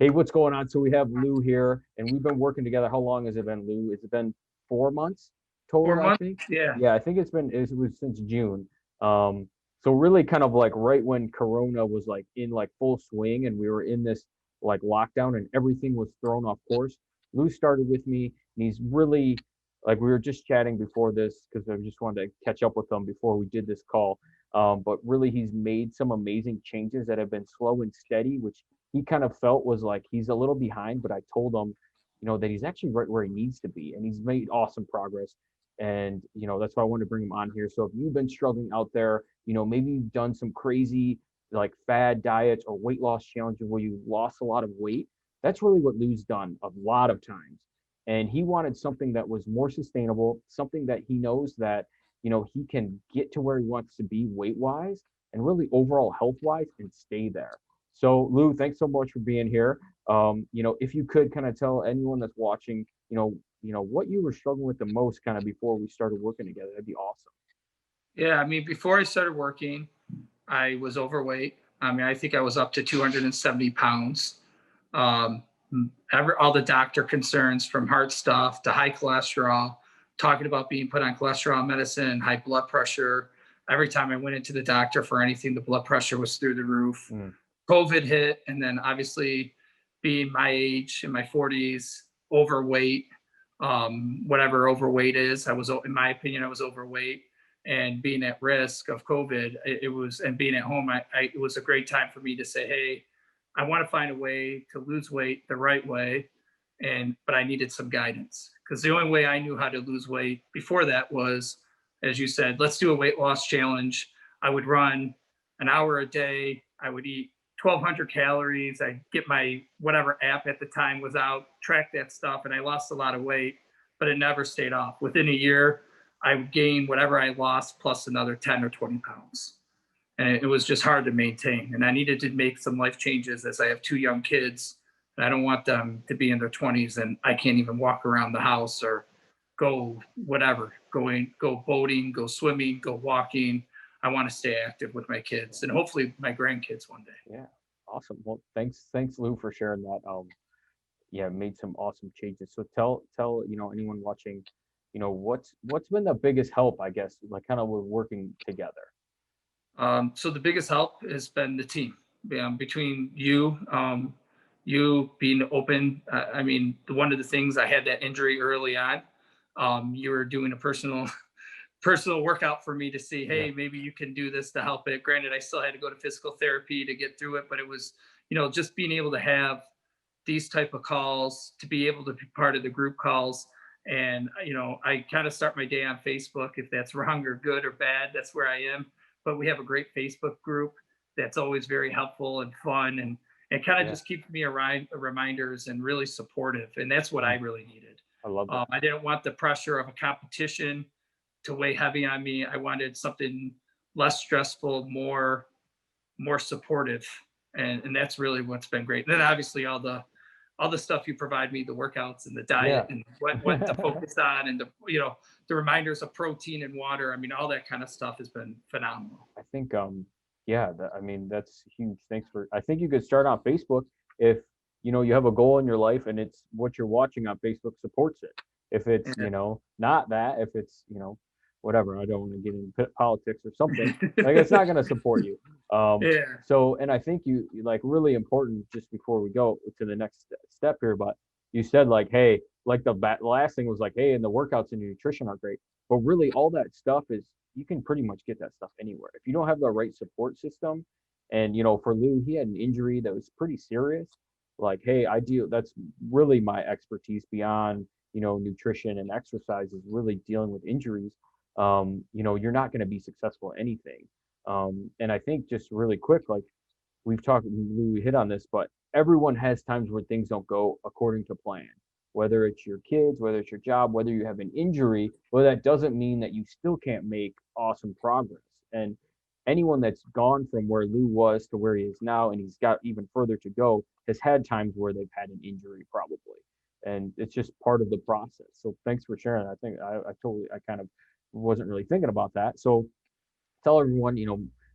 Hey, what's going on? So we have Lou here, and we've been working together. How long has it been, Lou? Has it been 4 months four total, I months? think? Yeah. Yeah, I think it was since June. Um, so really kind of like right when Corona was like in like full swing and we were in this like lockdown and everything was thrown off course. Lou started with me and he's really like we were just chatting before this because I just wanted to catch up with him before we did this call. But really he's made some amazing changes that have been slow and steady, which he kind of felt was like he's a little behind, but I told him, that he's actually right where he needs to be, and he's made awesome progress. And that's why I wanted to bring him on here. So if you've been struggling out there, maybe you've done some crazy like fad diets or weight loss challenges where you lost a lot of weight. That's really what Lou's done a lot of times. And he wanted something that was more sustainable, something that he knows that he can get to where he wants to be weight wise and really overall health wise and stay there. So, Lou, thanks so much for being here. If you could kind of tell anyone that's watching, what you were struggling with the most kind of before we started working together, that'd be awesome. Yeah. I mean, before I started working, I was overweight. I mean, I think I was up to 270 pounds. Um, all the doctor concerns from heart stuff to high cholesterol, talking about being put on cholesterol medicine, high blood pressure. Every time I went into the doctor for anything, the blood pressure was through the roof. Mm, COVID hit, and then obviously being my age in my 40s, overweight, whatever overweight is, in my opinion, I was overweight, and being at risk of COVID, it was, and being at home, it was a great time for me to say, hey, I want to find a way to lose weight the right way, but I needed some guidance because the only way I knew how to lose weight before that was, as you said, let's do a weight loss challenge. I would run an hour a day. I would eat 1,200 calories. I get my whatever app at the time was out, track that stuff, and I lost a lot of weight, but it never stayed off. Within a year, I would gain whatever I lost plus another 10 or 20 pounds. And it was just hard to maintain. And I needed to make some life changes as I have two young kids. And I don't want them to be in their 20s and I can't even walk around the house or go whatever, go boating, go swimming, go walking. I want to stay active with my kids and hopefully my grandkids one day. yeah, awesome. Well, thanks, Lou, for sharing that. Yeah, made some awesome changes. So tell anyone watching, what's been the biggest help, I guess, like kind of we're working together. So the biggest help has been the team, between you, you being open. I mean, one of the things I had that injury early on. You were doing a personal workout for me to see, Yeah, hey, maybe you can do this to help it. Granted, I still had to go to physical therapy to get through it, but it was, just being able to have these type of calls, to be able to be part of the group calls. And I kind of start my day on Facebook. If that's wrong or good or bad, that's where I am. But we have a great Facebook group that's always very helpful and fun, and it kind of yeah, just keeps me around reminders and really supportive. And that's what I mm, really needed. I love that. I didn't want the pressure of a competition to weigh heavy on me. I wanted something less stressful, more supportive, and that's really what's been great. And then obviously all the stuff you provide me, the workouts and the diet Yeah. and what to focus on, and the reminders of protein and water. I mean, all that kind of stuff has been phenomenal. I think yeah, I mean that's huge. Thanks for I think you could start on Facebook if you have a goal in your life and it's what you're watching on Facebook supports it. If it's, Yeah. not that, if it's, whatever, I don't want to get into politics or something, like it's not going to support you. Yeah. So and I think you like really important just before we go to the next step here, but you said like, hey, like the last thing was like, hey, and the workouts and nutrition are great. But really all that stuff is you can pretty much get that stuff anywhere. If you don't have the right support system, and for Lou, he had an injury that was pretty serious. Like, hey, that's really my expertise beyond, nutrition and exercise is really dealing with injuries. You're not going to be successful at anything. And I think just really quick, like we hit on this, but everyone has times where things don't go according to plan. Whether it's your kids, whether it's your job, whether you have an injury, well, that doesn't mean that you still can't make awesome progress. And anyone that's gone from where Lou was to where he is now, and he's got even further to go, has had times where they've had an injury, probably. And it's just part of the process. So thanks for sharing. I think I kind of wasn't really thinking about that. So tell everyone,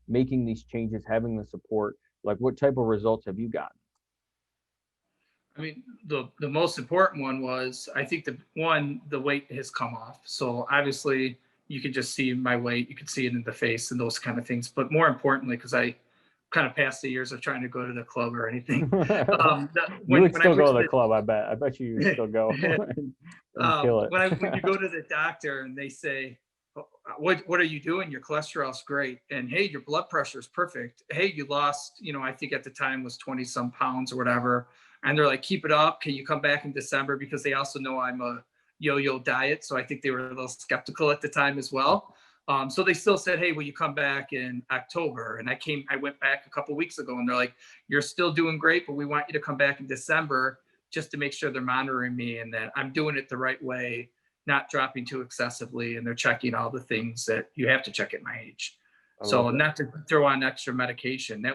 making these changes, having the support, like what type of results have you gotten? I mean, the most important one was, I think the weight has come off. So obviously you could just see my weight, you could see it in the face and those kind of things. But more importantly, because I kind of passed the years of trying to go to the club or anything. You would When I still went go to to the club, I bet. I bet you would still go and kill it. when you go to the doctor and they say, "Oh, what are you doing? Your cholesterol's great, and hey, your blood pressure is perfect. Hey, you lost, I think at the time was 20 some pounds or whatever." And they're like, "Keep it up. Can you come back in December?" Because they also know I'm a yo-yo diet, so I think they were a little skeptical at the time as well. So they still said, "Hey, will you come back in October?" And I went back a couple weeks ago, and they're like, "You're still doing great, but we want you to come back in December just to make sure they're monitoring me and that I'm doing it the right way, not dropping too excessively." And they're checking all the things that you have to check at my age. I So love that. not to throw on extra medication.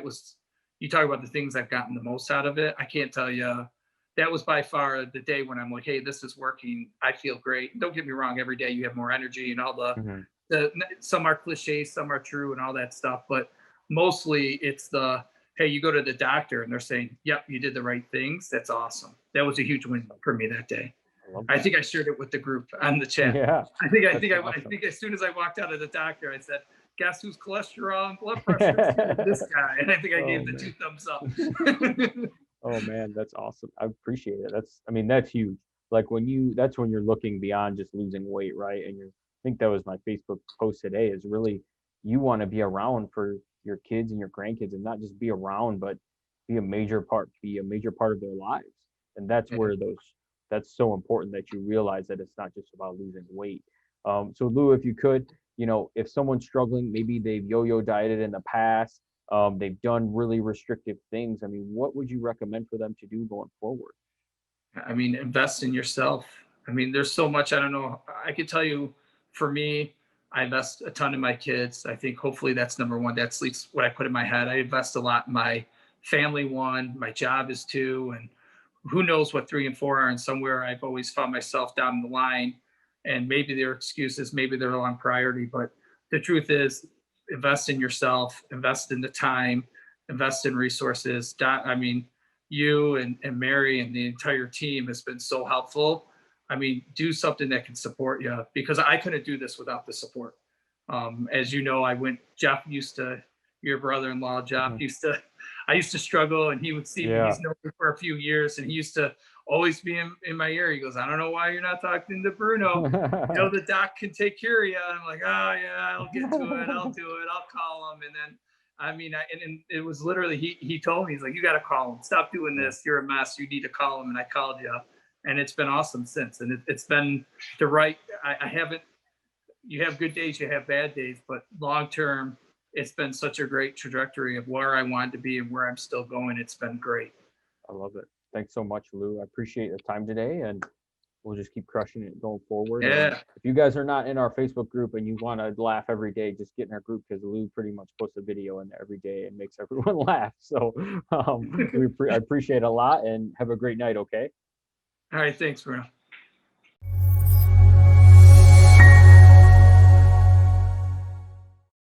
You talk about the things I've gotten the most out of it. I can't tell you. That was by far the day when I'm like, "Hey, this is working. I feel great." Don't get me wrong. Every day you have more energy and all Mhm. some are cliches, some are true, and all that stuff. But mostly it's hey, you go to the doctor and they're saying, "Yep, you did the right things." That's awesome. That was a huge win for me that day. I love I that. think I shared it with the group on the chat. Yeah, that's I awesome. think as soon as I walked out of the doctor, I said, "Guess whose cholesterol and blood pressure is good? This guy." And I think I Oh gave the two man. thumbs up. Oh man, that's awesome. I appreciate it. I mean, that's huge. Like that's when you're looking beyond just losing weight, right? And I think that was my Facebook post today is really you want to be around for your kids and your grandkids and not just be around, but be a major part of their lives. And Yeah. that's so important that you realize that it's not just about losing weight. So Lou, if you could, if someone's struggling, maybe they've yo-yo dieted in the past, they've done really restrictive things. I mean, what would you recommend for them to do going forward? I mean, invest in yourself. I mean, there's so much. I don't know. I could tell you, for me, I invest a ton in my kids. I think hopefully that's number one. That's at least what I put in my head. I invest a lot in my family. One, my job is two, and who knows what three and four are. And somewhere I've always found myself down the line. And maybe they're excuses, maybe they're on priority. But the truth is, invest in yourself, invest in the time, invest in resources. I mean, you and Mary and the entire team has been so helpful. I mean, do something that can support you because I couldn't do this without the support. As you know, Jeff used to, your brother-in-law, Jeff Mhm. I used to struggle and he would see me, Yeah. he's known me for a few years and he used to always be in my ear. He goes, "I don't know why you're not talking to Bruno. The doc can take care of you." I'm like, "Oh yeah, I'll get to it. I'll do it. I'll call him." And then I mean, and it was literally he told me, he's like, "You got to call him. Stop doing Yeah, this. You're a mess. You need to call him." And I called you, and it's been awesome since. And it's been the right. I haven't. You have good days, you have bad days, but long term, it's been such a great trajectory of where I wanted to be and where I'm still going. It's been great. I love it. Thanks so much, Lou. I appreciate the time today, and we'll just keep crushing it going forward. And Yeah. if you guys are not in our Facebook group and you want to laugh every day, just get in our group because Lou pretty much posts a video in there every day and makes everyone laugh. So I appreciate it a lot and have a great night. Okay. All right. Thanks, Bruno.